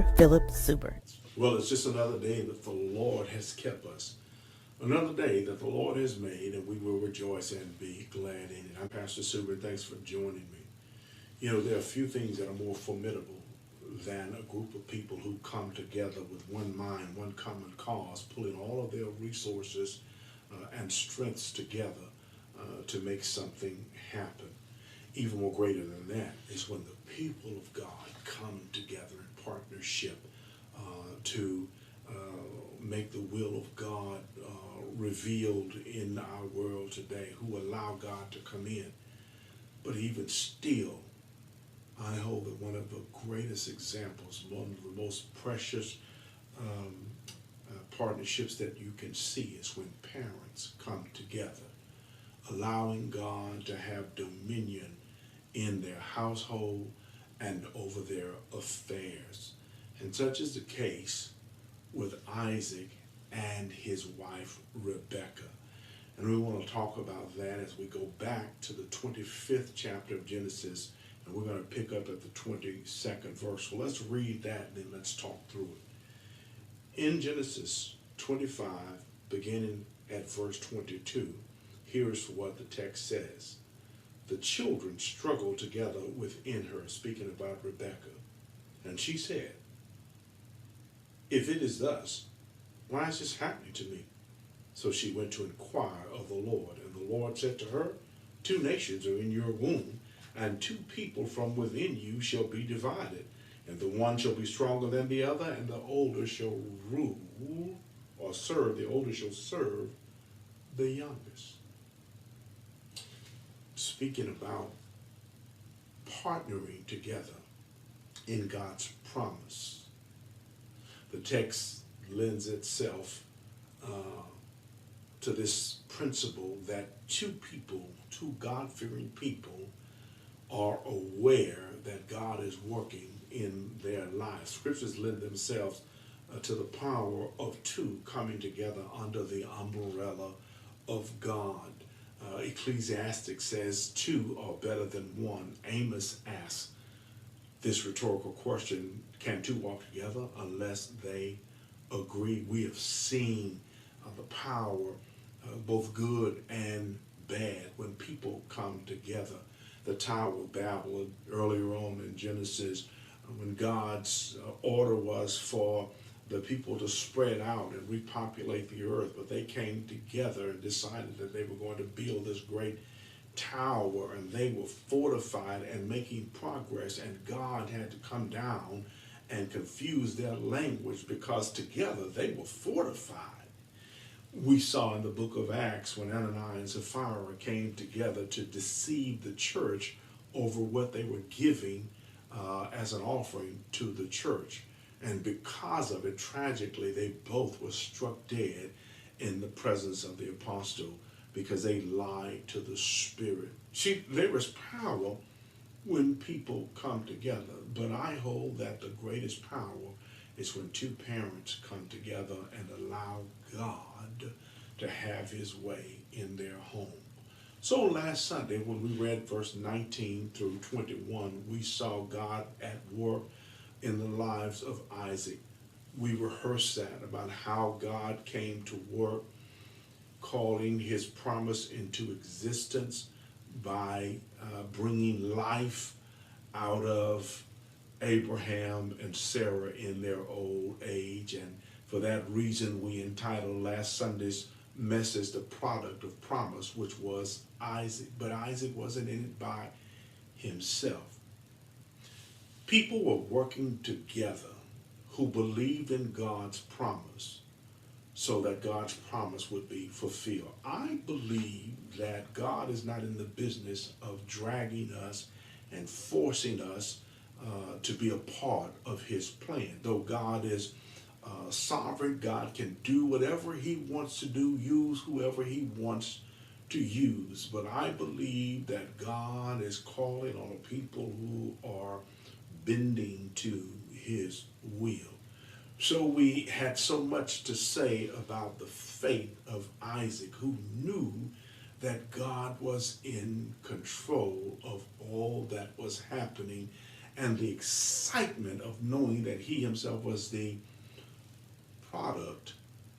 Pastor Phillip Super. Well, it's just another day that the Lord has kept us. Another day that the Lord has made, and we will rejoice and be glad in it. I'm Pastor Super, and thanks for joining me. You know, there are a few things that are more formidable than a group of people who come together with one mind, one common cause, pulling all of their resources and strengths together to make something happen. Even more greater than that is when the people of God come together in partnership to make the will of God revealed in our world today, who allow God to come in. But even still, I hold that one of the greatest examples, one of the most precious partnerships that you can see is when parents come together, allowing God to have dominion in their household and over their affairs. And such is the case with Isaac and his wife Rebekah. And we want to talk about that as we go back to the 25th chapter of Genesis, and we're going to pick up at the 22nd verse. So let's read that and then let's talk through it. In Genesis 25, beginning at verse 22, here's what the text says. The children struggled together within her, speaking about Rebekah. And she said, if it is thus, why is this happening to me? So she went to inquire of the Lord. And the Lord said to her, 2 nations are in your womb, and 2 people from within you shall be divided. And the one shall be stronger than the other, and the older shall rule or serve, the older shall serve the youngest. Speaking about partnering together in God's promise, the text lends itself to this principle that 2 people, 2 God-fearing people, are aware that God is working in their lives. Scriptures lend themselves to the power of 2 coming together under the umbrella of God. Ecclesiastes says 2 are better than 1. Amos asks this rhetorical question, can 2 walk together unless they agree? We have seen the power, both good and bad, when people come together. The Tower of Babel, earlier on in Genesis, when God's order was for the people to spread out and repopulate the earth, but they came together and decided that they were going to build this great tower, and they were fortified and making progress, and God had to come down and confuse their language because together they were fortified. We saw in the book of Acts when Ananias and Sapphira came together to deceive the church over what they were giving as an offering to the church. And because of it, tragically, they both were struck dead in the presence of the apostle because they lied to the Spirit. See, there is power when people come together, but I hold that the greatest power is when 2 parents come together and allow God to have his way in their home. So last Sunday, when we read verse 19 through 21, we saw God at work in the lives of Isaac. We rehearsed that about how God came to work, calling his promise into existence by bringing life out of Abraham and Sarah in their old age. And for that reason, we entitled last Sunday's message, The Product of Promise, which was Isaac. But Isaac wasn't in it by himself. People were working together who believed in God's promise so that God's promise would be fulfilled. I believe that God is not in the business of dragging us and forcing us to be a part of his plan. Though God is sovereign, God can do whatever he wants to do, use whoever he wants to use. But I believe that God is calling on a people who are bending to his will. So we had so much to say about the faith of Isaac, who knew that God was in control of all that was happening and the excitement of knowing that he himself was the product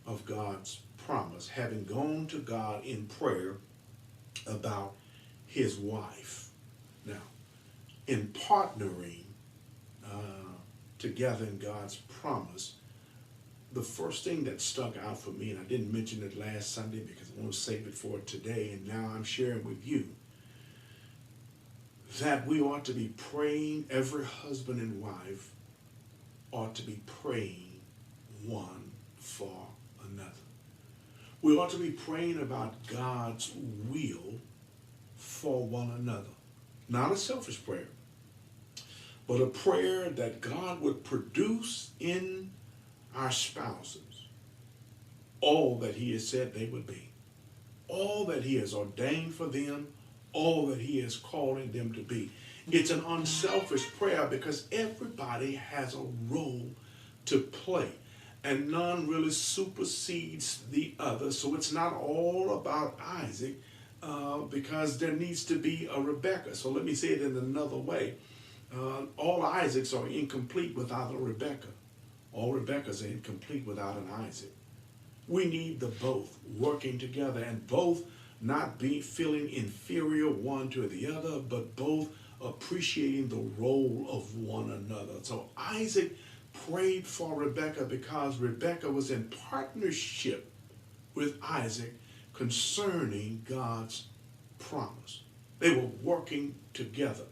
of God's promise, having gone to God in prayer about his wife. Now, in partnering together in God's promise, the first thing that stuck out for me, and I didn't mention it last Sunday because I want to save it for today, and now I'm sharing with you, that we ought to be praying, every husband and wife ought to be praying one for another. We ought to be praying about God's will for one another. Not a selfish prayer, but a prayer that God would produce in our spouses all that he has said they would be, all that he has ordained for them, all that he is calling them to be. It's an unselfish prayer because everybody has a role to play, and none really supersedes the other. So it's not all about Isaac, because there needs to be a Rebekah. So let me say it in another way. All Isaacs are incomplete without a Rebekah. All Rebeccas are incomplete without an Isaac. We need the both working together, and both not be feeling inferior one to the other, but both appreciating the role of one another. So Isaac prayed for Rebekah because Rebekah was in partnership with Isaac concerning God's promise. They were working together.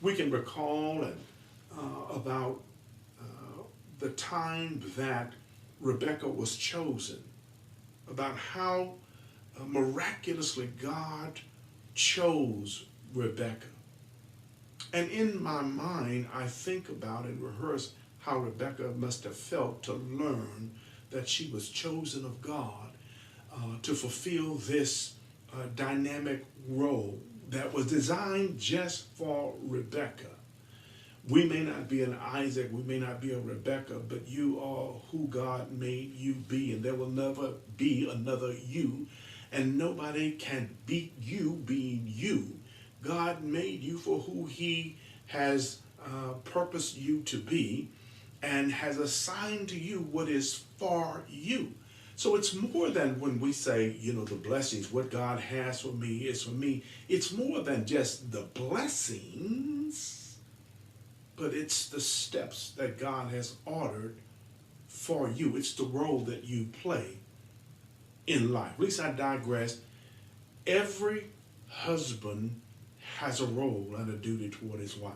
We can recall about the time that Rebekah was chosen, about how miraculously God chose Rebekah. And in my mind, I think about and rehearse how Rebekah must have felt to learn that she was chosen of God to fulfill this dynamic role that was designed just for Rebekah. We may not be an Isaac, we may not be a Rebekah, but you are who God made you be, and there will never be another you, and nobody can beat you being you. God made you for who he has purposed you to be, and has assigned to you what is for you. So it's more than when we say, the blessings, what God has for me is for me. It's more than just the blessings, but it's the steps that God has ordered for you. It's the role that you play in life. At least I digress. Every husband has a role and a duty toward his wife.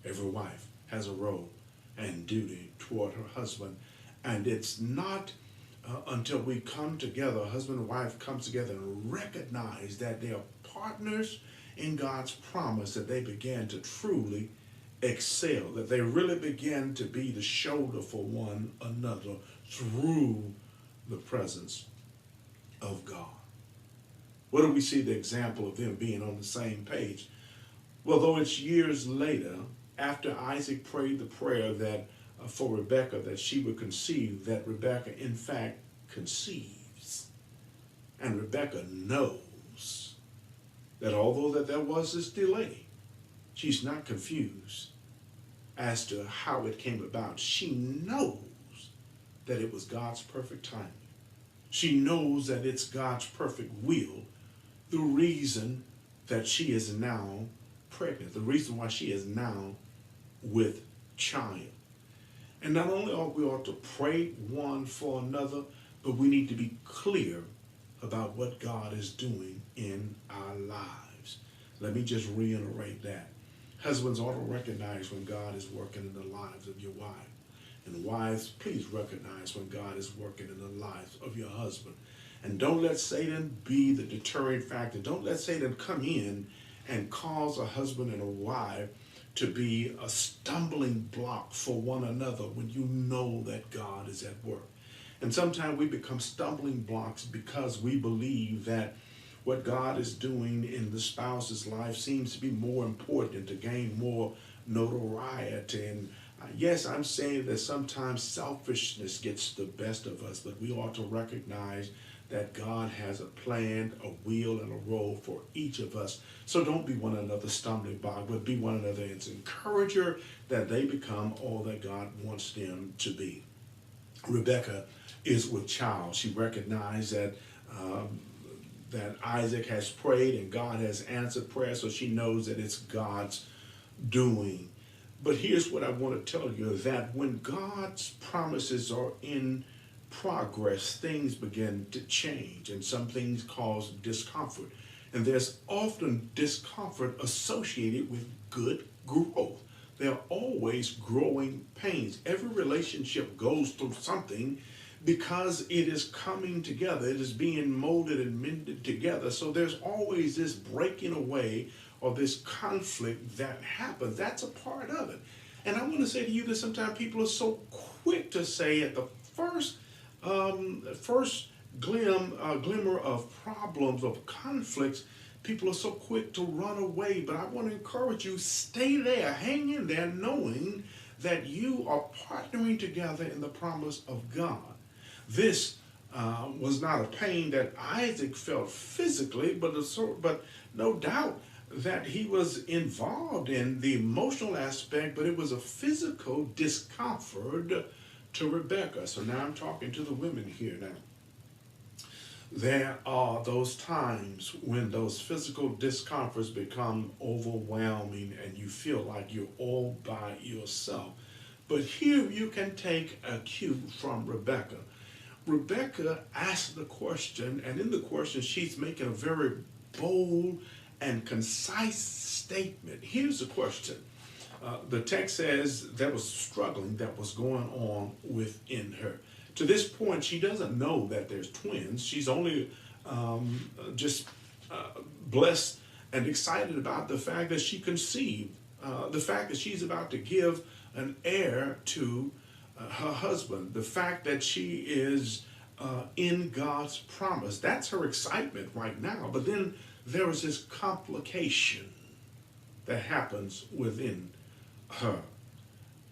Every wife has a role and duty toward her husband. And it's not until we come together, husband and wife comes together and recognize that they are partners in God's promise, that they begin to truly excel, that they really begin to be the shoulder for one another through the presence of God. Where do we see the example of them being on the same page? Well, though it's years later, after Isaac prayed the prayer that for Rebekah, that she would conceive, that Rebekah in fact conceives. And Rebekah knows that although that there was this delay, she's not confused as to how it came about. She knows that it was God's perfect timing. She knows that it's God's perfect will, the reason that she is now pregnant, the reason why she is now with child. And not only ought we to pray one for another, but we need to be clear about what God is doing in our lives. Let me just reiterate that. Husbands ought to recognize when God is working in the lives of your wife. And wives, please recognize when God is working in the lives of your husband. And don't let Satan be the deterring factor. Don't let Satan come in and cause a husband and a wife to be a stumbling block for one another when you know that God is at work. And sometimes we become stumbling blocks because we believe that what God is doing in the spouse's life seems to be more important, to gain more notoriety and Yes, I'm saying that sometimes selfishness gets the best of us, but we ought to recognize that God has a plan, a will, and a role for each of us. So don't be one another's stumbling block, but be one another's encourager that they become all that God wants them to be. Rebecca is with child. She recognized um, that Isaac has prayed and God has answered prayer, so she knows that it's God's doing. But here's what I want to tell you, that when God's promises are in progress, things begin to change, and some things cause discomfort. And there's often discomfort associated with good growth. There are always growing pains. Every relationship goes through something because it is coming together. It is being molded and mended together. So there's always this breaking away or this conflict that happens. That's a part of it. And I want to say to you that sometimes people are so quick to say at the first glimmer of problems, of conflicts, people are so quick to run away. But I want to encourage you, stay there, hang in there, knowing that you are partnering together in the promise of God. This was not a pain that Isaac felt physically, but no doubt that he was involved in the emotional aspect, but it was a physical discomfort to Rebecca. So now I'm talking to the women here now. There are those times when those physical discomforts become overwhelming and you feel like you're all by yourself. But here you can take a cue from Rebecca. Rebecca asked the question, and in the question, she's making a very bold and concise statement. Here's the question. The text says there was struggling that was going on within her. To this point, she doesn't know that there's twins. She's only just blessed and excited about the fact that she conceived, the fact that she's about to give an heir to her husband, the fact that she is in God's promise. That's her excitement right now. But then there is this complication that happens within her.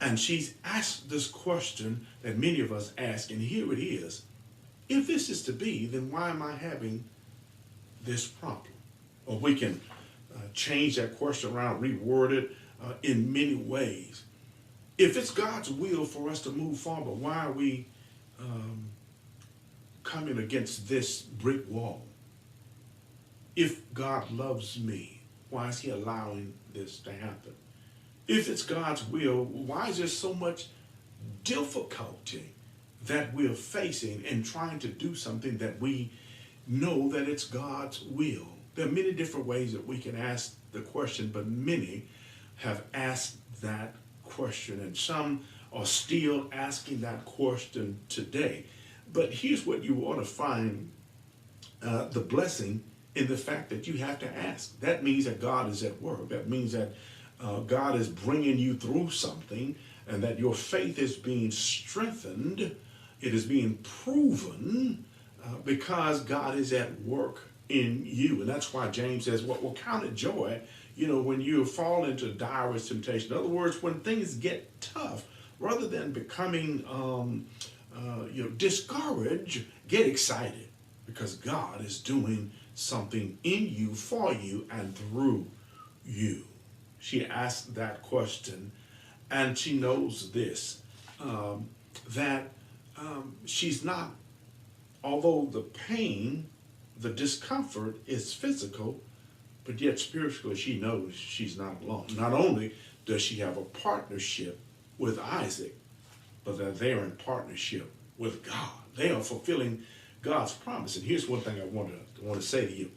And she's asked this question that many of us ask, and here it is. If this is to be, then why am I having this problem? Or we can change that question around, reword it in many ways. If it's God's will for us to move forward, why are we coming against this brick wall? If God loves me, why is he allowing this to happen? If it's God's will, why is there so much difficulty that we're facing in trying to do something that we know that it's God's will? There are many different ways that we can ask the question, but many have asked that question, and some are still asking that question today. But here's what you ought to find the blessing in the fact that you have to ask. That means that God is at work. That means that God is bringing you through something, and that your faith is being strengthened. It is being proven because God is at work in you. And that's why James says, well, count it joy, when you fall into direst temptation. In other words, when things get tough, rather than becoming discouraged, get excited, because God is doing something in you, for you, and through you. She asked that question, and she knows this, that she's not, although the pain, the discomfort is physical, but yet spiritually she knows she's not alone. Not only does she have a partnership with Isaac, but that they're in partnership with God. They are fulfilling God's promise. And here's one thing I want to say to you.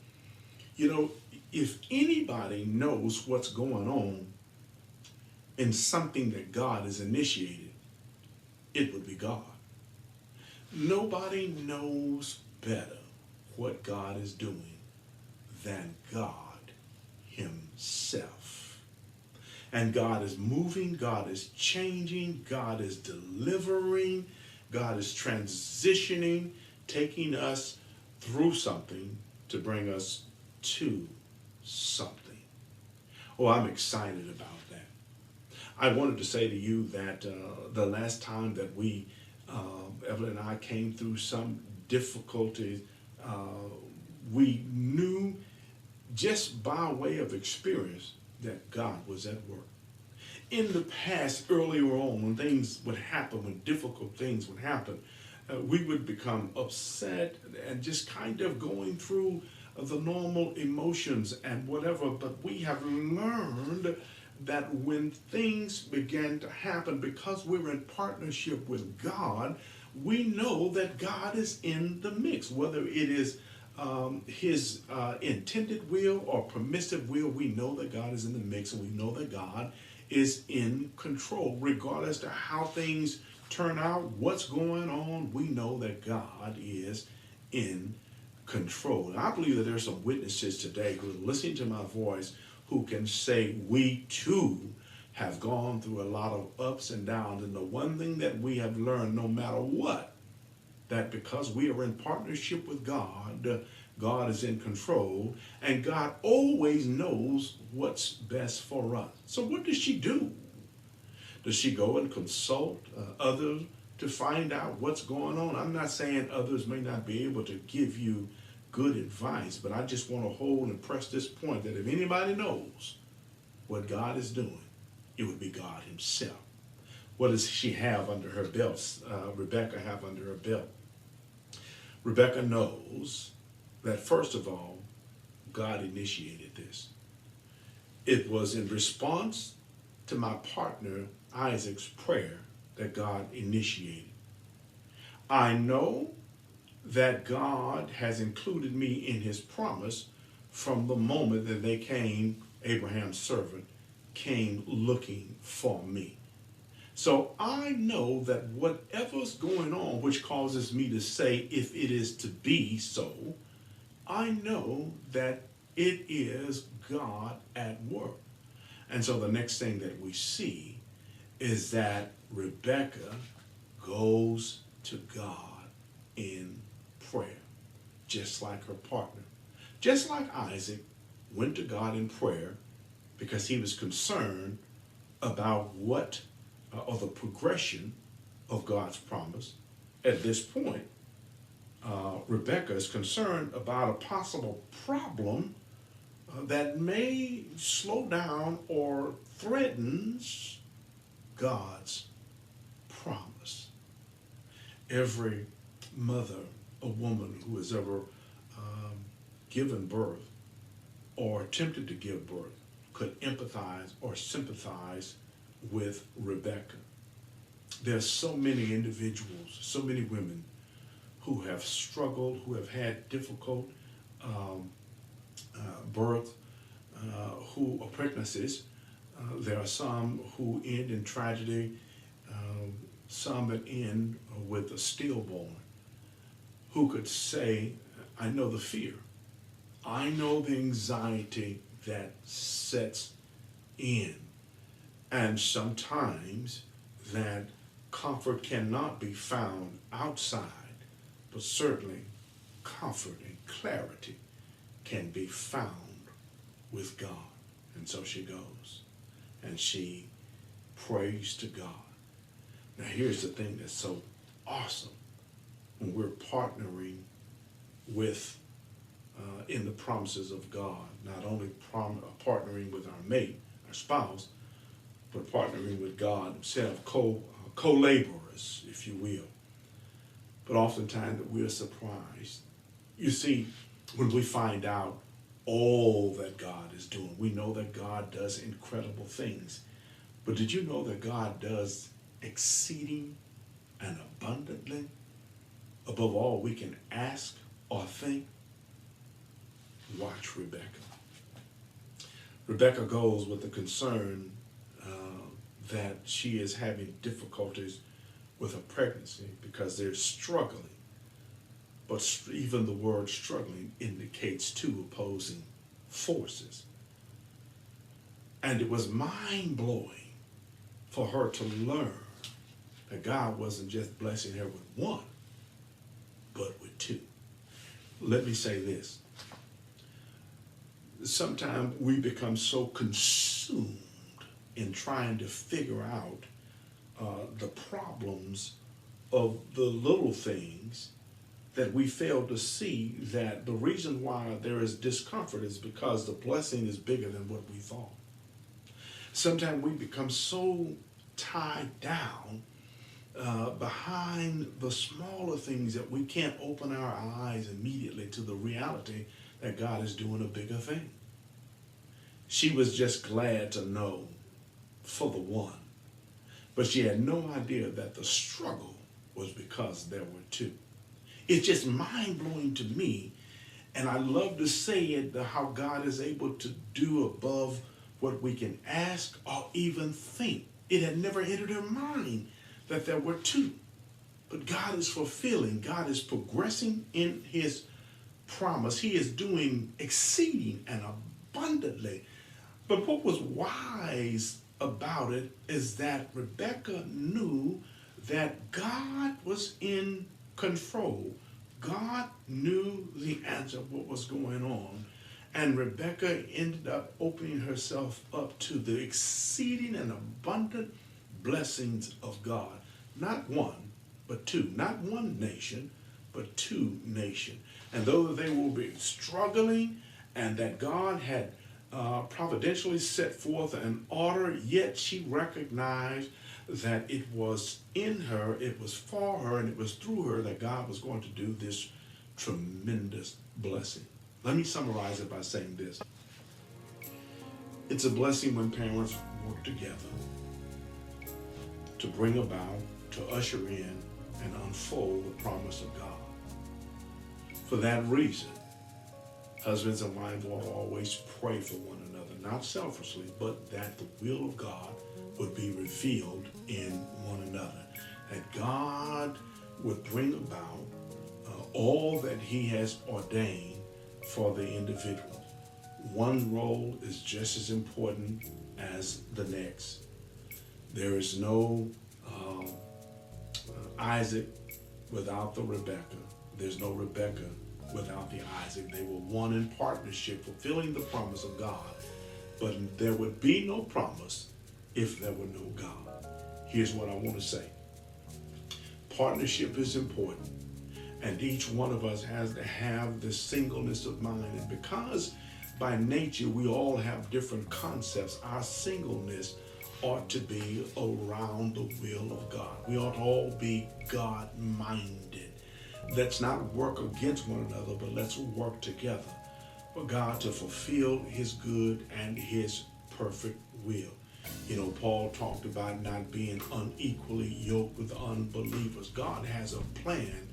If anybody knows what's going on in something that God has initiated, it would be God. Nobody knows better what God is doing than God himself. And God is moving, God is changing, God is delivering, God is transitioning, taking us through something to bring us to something. Oh, I'm excited about that. I wanted to say to you that the last time that Evelyn and I came through some difficulties, we knew just by way of experience that God was at work. In the past, earlier on, when things would happen, when difficult things would happen, we would become upset and just kind of going through the normal emotions and whatever. But we have learned that when things begin to happen, because we're in partnership with God, we know that God is in the mix, whether it is his intended will or permissive will. We know that God is in the mix, and we know that God is in control. Regardless to how things turn out, what's going on, we know that God is in control. And I believe that there's some witnesses today who are listening to my voice who can say we too have gone through a lot of ups and downs. And the one thing that we have learned, no matter what, that because we are in partnership with God, God is in control, and God always knows what's best for us. So what does she do? Does she go and consult others to find out what's going on? I'm not saying others may not be able to give you good advice, but I just want to hold and press this point that if anybody knows what God is doing, it would be God himself. What does she have under her belt? Rebecca have under her belt? Rebecca knows that, first of all, God initiated this. It was in response to my partner Isaac's prayer that God initiated. I know that God has included me in his promise from the moment that they came, Abraham's servant, came looking for me. So I know that whatever's going on, which causes me to say, if it is to be so, I know that it is God at work. And so the next thing that we see is that Rebecca goes to God in prayer, just like her partner. Just like Isaac went to God in prayer because he was concerned about what or the progression of God's promise. At this point, Rebecca is concerned about a possible problem that may slow down or threatens God's promise. Every mother, a woman who has ever given birth or attempted to give birth could empathize or sympathize with Rebecca. There's so many individuals, so many women who have struggled, who have had difficult birth, who are pregnancies. There are some who end in tragedy, some that end with a stillborn, who could say, I know the fear. I know the anxiety that sets in. And sometimes that comfort cannot be found outside, but certainly comfort and clarity can be found with God. And so she goes and she prays to God. Now here's the thing that's so awesome. When we're partnering with in the promises of God, not only partnering with our mate, our spouse, but partnering with God himself, co-laborers, if you will. But oftentimes that we're surprised. You see, when we find out all that God is doing, we know that God does incredible things. But did you know that God does exceeding and abundantly above all we can ask or think? Watch Rebecca. Rebecca goes with the concern that she is having difficulties with her pregnancy because they're struggling. But even the word struggling indicates two opposing forces. And it was mind-blowing for her to learn that God wasn't just blessing her with one, but with two. Let me say this. Sometimes we become so consumed in trying to figure out the problems of the little things, that we fail to see that the reason why there is discomfort is because the blessing is bigger than what we thought. Sometimes we become so tied down behind the smaller things that we can't open our eyes immediately to the reality that God is doing a bigger thing. She was just glad to know for the one, but she had no idea that the struggle was because there were two. It's just mind-blowing to me, and I love to say it, how God is able to do above what we can ask or even think. It had never entered her mind that there were two. But God is fulfilling. God is progressing in his promise. He is doing exceeding and abundantly. But what was wise about it is that Rebecca knew that God was in control. God knew the answer of what was going on. And Rebecca ended up opening herself up to the exceeding and abundant blessings of God. Not one, but two. Not one nation, but two nations. And though they will be struggling, and that God had providentially set forth an order, yet she recognized that it was in her, it was for her, and it was through her that God was going to do this tremendous blessing. Let me summarize it by saying this. It's a blessing when parents work together to bring about, to usher in, and unfold the promise of God. For that reason, husbands and wives will always pray for one another, not selfishly, but that the will of God would be revealed in one another. That God would bring about all that he has ordained for the individual. One role is just as important as the next. There is no Isaac without the Rebecca. There's no Rebecca without the Isaac. They were one in partnership, fulfilling the promise of God. But there would be no promise if there were no God. Here's what I want to say. Partnership is important. And each one of us has to have this singleness of mind. And because by nature we all have different concepts, our singleness ought to be around the will of God. We ought to all be God-minded. Let's not work against one another, but let's work together for God to fulfill his good and his perfect will. You know, Paul talked about not being unequally yoked with unbelievers. God has a plan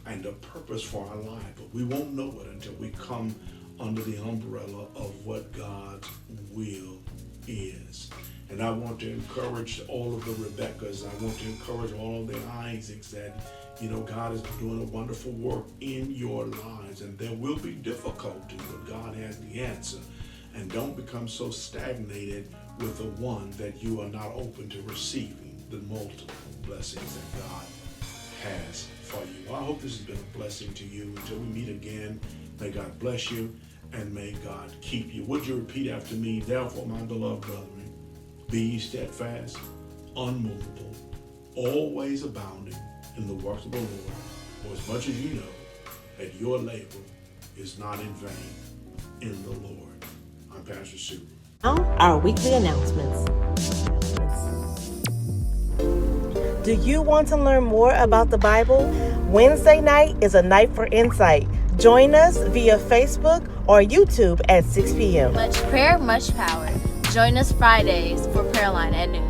and a purpose for our life, but we won't know it until we come under the umbrella of what God's will is. And I want to encourage all of the Rebeccas, I want to encourage all of the Isaacs that, you know, God is doing a wonderful work in your lives, and there will be difficulty, but God has the answer. And don't become so stagnated with the one that you are not open to receiving the multiple blessings that God has for you. Well, I hope this has been a blessing to you. Until we meet again, may God bless you and may God keep you. Would you repeat after me? Therefore, my beloved brethren, be ye steadfast, unmovable, always abounding in the works of the Lord, for as much as you know that your labor is not in vain in the Lord. I'm Pastor Sue. Now, our weekly announcements. Do you want to learn more about the Bible? Wednesday night is a night for insight. Join us via Facebook or YouTube at 6 p.m. Much prayer, much power. Join us Fridays for Prayer Line at noon.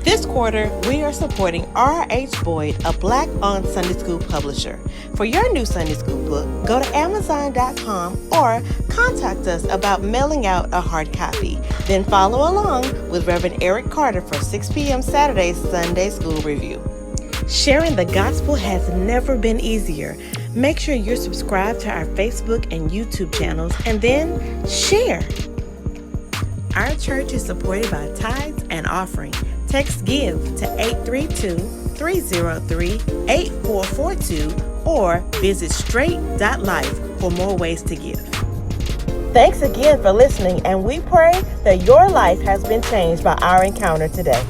This quarter, we are supporting R.H. Boyd, a Black-owned Sunday school publisher. For your new Sunday school book, go to Amazon.com or contact us about mailing out a hard copy. Then follow along with Reverend Eric Carter for 6 p.m. Saturday's Sunday School Review. Sharing the gospel has never been easier. Make sure you're subscribed to our Facebook and YouTube channels and then share. Our church is supported by tithes and offering. Text GIVE to 832-303-8442 or visit Strait.life for more ways to give. Thanks again for listening, and we pray that your life has been changed by our encounter today.